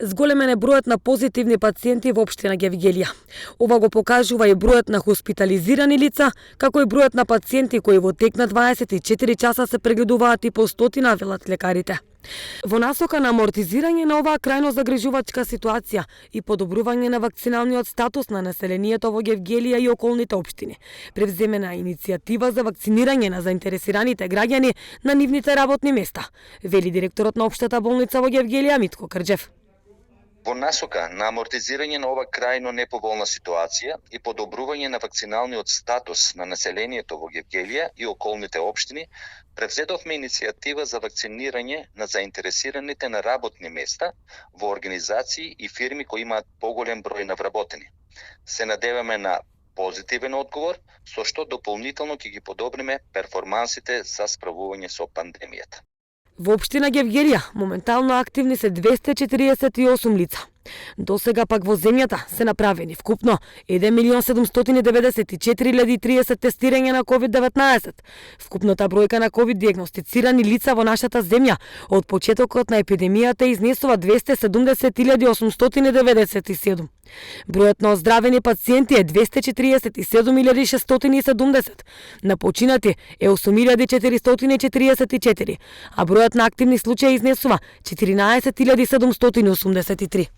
Зголемен е бројот на позитивни пациенти во општина Гевгелија. Ова го покажува и бројот на хоспитализирани лица, како и бројот на пациенти кои во тек на 24 часа се прегледуваат и по стотина, велат лекарите. Во насока на амортизирање на оваа крајно загрижувачка ситуација и подобрување на вакциналниот статус на населението во Гевгелија и околните општини, превземена иницијатива за вакцинирање на заинтересираните граѓани на нивните работни места, вели директорот на општата болница во Гевгелија Митко Крџев. Во насока на амортизирање на ова крајно неповолна ситуација и подобрување на вакциналниот статус на населението во Гевгелија и околните општини, превзедовме иницијатива за вакцинирање на заинтересираните на работни места во организации и фирми кои имаат поголем број на вработени. Се надеваме на позитивен одговор, со што дополнително ќе ги подобриме перформансите за справување со пандемијата. Во општина Гевгелија моментално активни се 248 лица. До сега пак во земјата се направени вкупно 1.794.030 тестирања на COVID-19. Вкупната бројка на COVID диагностицирани лица во нашата земја од почетокот на епидемијата изнесува 270.897. Бројот на оздравени пациенти е 247.670, на починати е 8.444, а бројот на активни случаи изнесува 14.783.